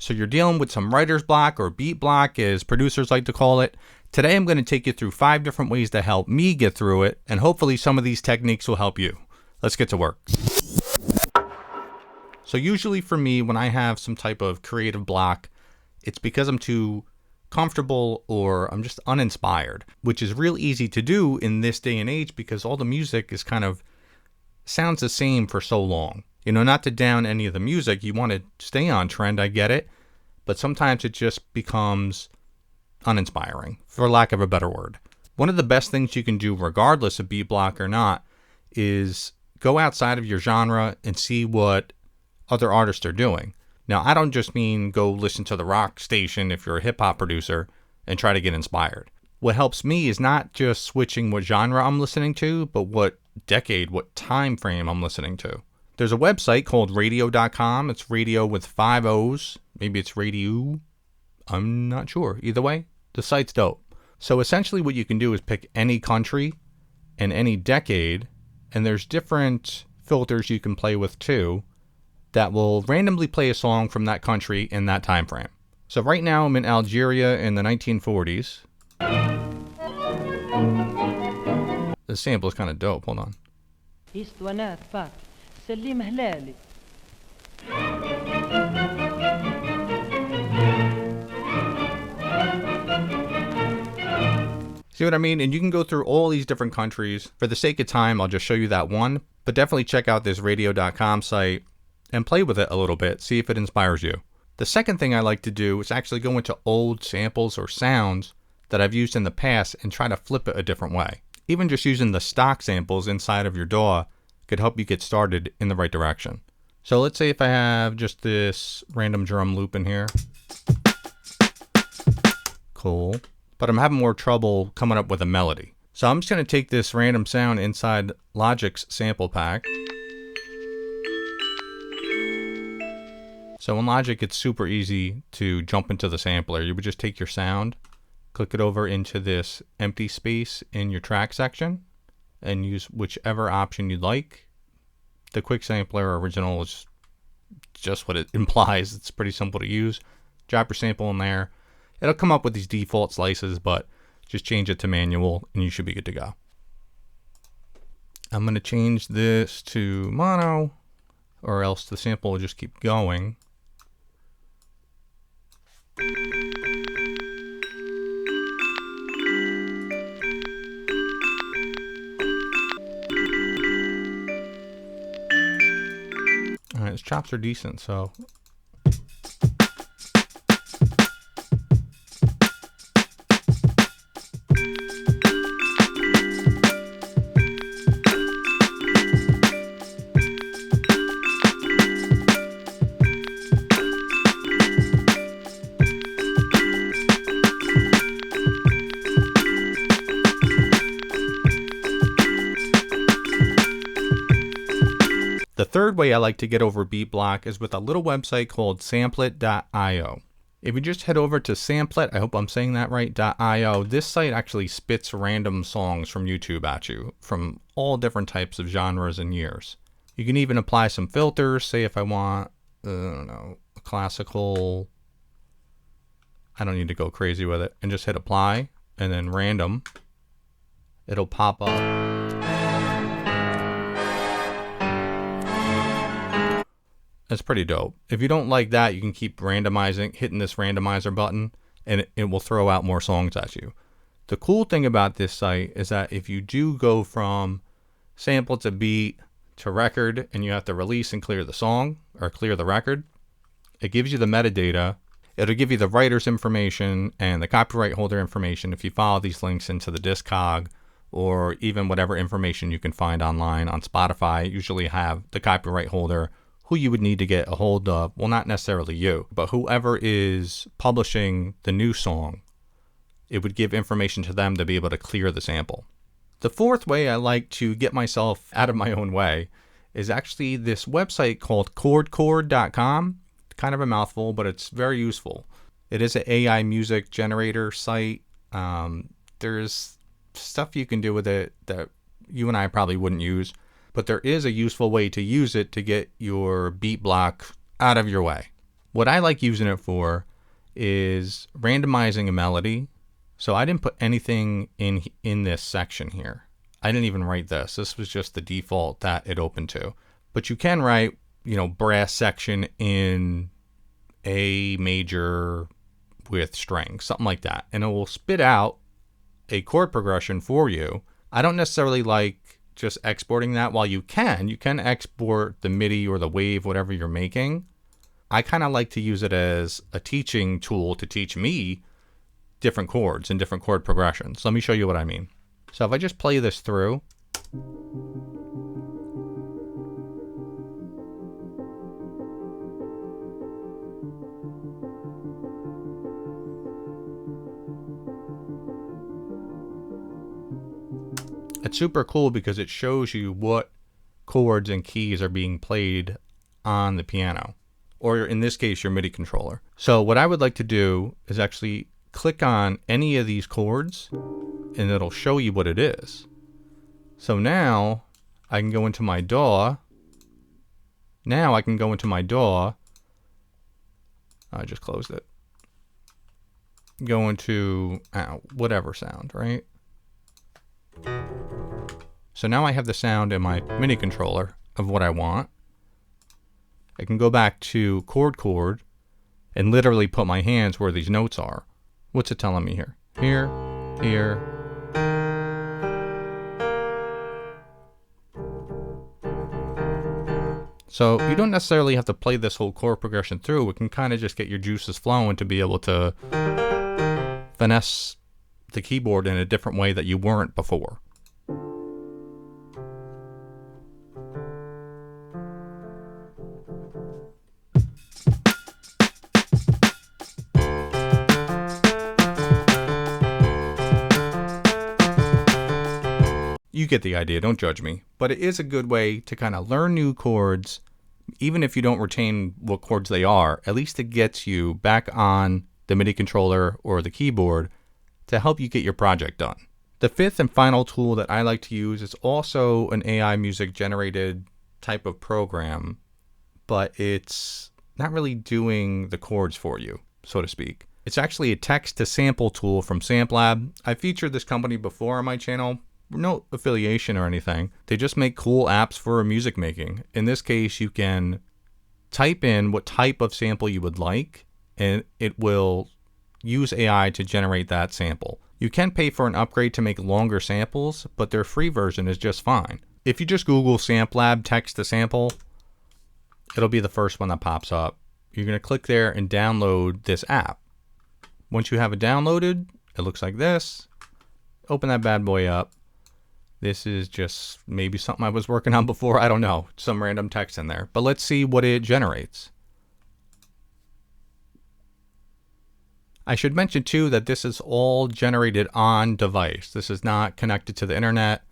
So you're dealing with some writer's block, or beat block as producers like to call it. Today I'm going to take you through 5 different ways to help me get through it, and hopefully some of these techniques will help you. Let's get to work. So usually for me, when I have some type of creative block, it's because I'm too comfortable or I'm just uninspired, which is real easy to do in this day and age because all the music is kind of sounds the same for so long. You know, not to down any of the music, you want to stay on trend, I get it, but sometimes it just becomes uninspiring, for lack of a better word. One of the best things you can do, regardless of beat block or not, is go outside of your genre and see what other artists are doing. Now, I don't just mean go listen to the rock station if you're a hip hop producer and try to get inspired. What helps me is not just switching what genre I'm listening to, but what decade, what time frame I'm listening to. There's a website called radio.com. It's radio with 5 O's. Maybe it's radio. I'm not sure. Either way, the site's dope. So essentially what you can do is pick any country and any decade, and there's different filters you can play with too that will randomly play a song from that country in that time frame. So right now I'm in Algeria in the 1940s. The sample is kind of dope. Hold on. See what I mean? And you can go through all these different countries. For the sake of time, I'll just show you that one. But definitely check out this radio.com site and play with it a little bit. See if it inspires you. The second thing I like to do is actually go into old samples or sounds that I've used in the past and try to flip it a different way. Even just using the stock samples inside of your DAW could help you get started in the right direction. So let's say if I have just this random drum loop in here. Cool. But I'm having more trouble coming up with a melody. So I'm just going to take this random sound inside Logic's sample pack. So in Logic, it's super easy to jump into the sampler. You would just take your sound, click it over into this empty space in your track section, and use whichever option you'd like. The quick sampler original is just what it implies. It's pretty simple to use. Drop your sample in there. It'll come up with these default slices, but just change it to manual and you should be good to go. I'm going to change this to mono, or else the sample will just keep going. Alright, his chops are decent, so the third way I like to get over beat block is with a little website called samplet.io. If you just head over to samplet, I hope I'm saying that right, .io, this site actually spits random songs from YouTube at you from all different types of genres and years. You can even apply some filters, say if I want, I don't know, a classical, I don't need to go crazy with it, and just hit apply and then random. It'll pop up. That's pretty dope. If you don't like that, you can keep randomizing, hitting this randomizer button, and it will throw out more songs at you. The cool thing about this site is that if you do go from sample to beat to record and you have to release and clear the song or clear the record, it gives you the metadata. It'll give you the writer's information and the copyright holder information if you follow these links into the Discog, or even whatever information you can find online on Spotify. Usually have the copyright holder, who you would need to get a hold of. Well, not necessarily you, but whoever is publishing the new song. It would give information to them to be able to clear the sample. The fourth way I like to get myself out of my own way is actually this website called chord.com. Kind of a mouthful, but it's very useful. It is an AI music generator site. There's stuff you can do with it that you and I probably wouldn't use, but there is a useful way to use it to get your beat block out of your way. What I like using it for is randomizing a melody. So I didn't put anything in this section here. I didn't even write this. This was just the default that it opened to. But you can write, brass section in A major with strings, something like that. And it will spit out a chord progression for you. I don't necessarily like just exporting that. While you can export the MIDI or the wave, whatever you're making. I kind of like to use it as a teaching tool to teach me different chords and different chord progressions. Let me show you what I mean. So if I just play this through, it's super cool because it shows you what chords and keys are being played on the piano, or in this case, your MIDI controller. So what I would like to do is actually click on any of these chords and it'll show you what it is. So now I can go into my DAW. I just closed it. Go into whatever sound, right? So now I have the sound in my MIDI controller of what I want. I can go back to chord and literally put my hands where these notes are. What's it telling me here? Here, here. So you don't necessarily have to play this whole chord progression through. It can kind of just get your juices flowing to be able to finesse the keyboard in a different way that you weren't before. You get the idea, don't judge me. But it is a good way to kind of learn new chords, even if you don't retain what chords they are. At least it gets you back on the MIDI controller or the keyboard to help you get your project done. The fifth and final tool that I like to use is also an AI music generated type of program, but it's not really doing the chords for you, so to speak. It's actually a text to sample tool from SampLab. I featured this company before on my channel. No affiliation or anything. They just make cool apps for music making. In this case, you can type in what type of sample you would like, and it will use AI to generate that sample. You can pay for an upgrade to make longer samples, but their free version is just fine. If you just Google SampLab text to sample, it'll be the first one that pops up. You're going to click there and download this app. Once you have it downloaded, it looks like this. Open that bad boy up. This is just maybe something I was working on before. I don't know. Some random text in there. But let's see what it generates. I should mention too that this is all generated on device. This is not connected to the internet,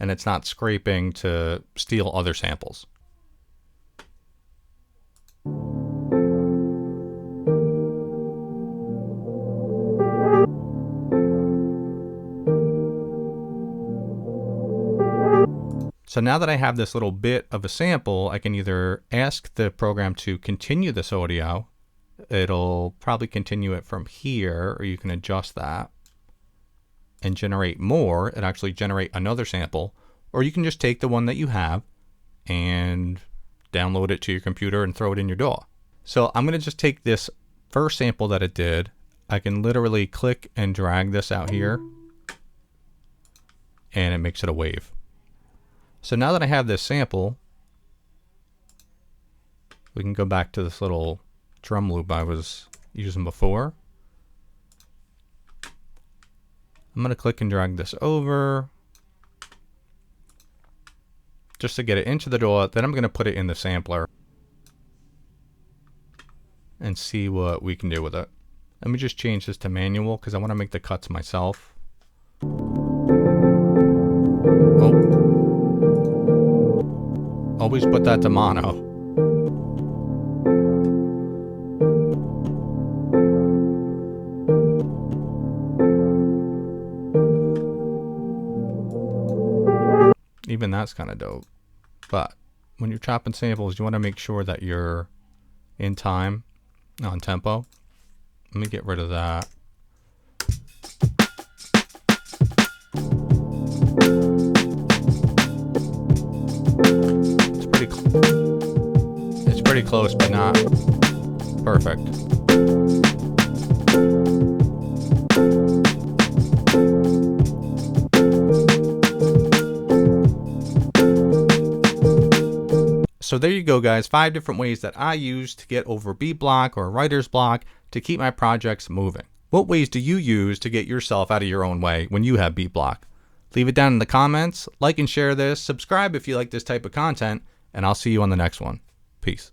and it's not scraping to steal other samples. So now that I have this little bit of a sample, I can either ask the program to continue this audio. It'll probably continue it from here, or you can adjust that and generate more. It actually generate another sample, or you can just take the one that you have and download it to your computer and throw it in your DAW. So I'm going to just take this first sample that it did. I can literally click and drag this out here, and it makes it a wave. So now that I have this sample, we can go back to this little drum loop I was using before. I'm going to click and drag this over just to get it into the DAW. Then I'm going to put it in the sampler and see what we can do with it. Let me just change this to manual because I want to make the cuts myself. Oh. Always put that to mono. Even that's kind of dope. But when you're chopping samples, you want to make sure that you're in time. on tempo. Let me get rid of that. It's pretty close, but not perfect. So there you go, guys. 5 different ways that I use to get over beat block or writer's block to keep my projects moving. What ways do you use to get yourself out of your own way when you have beat block? Leave it down in the comments, like and share this, subscribe if you like this type of content, and I'll see you on the next one. Peace.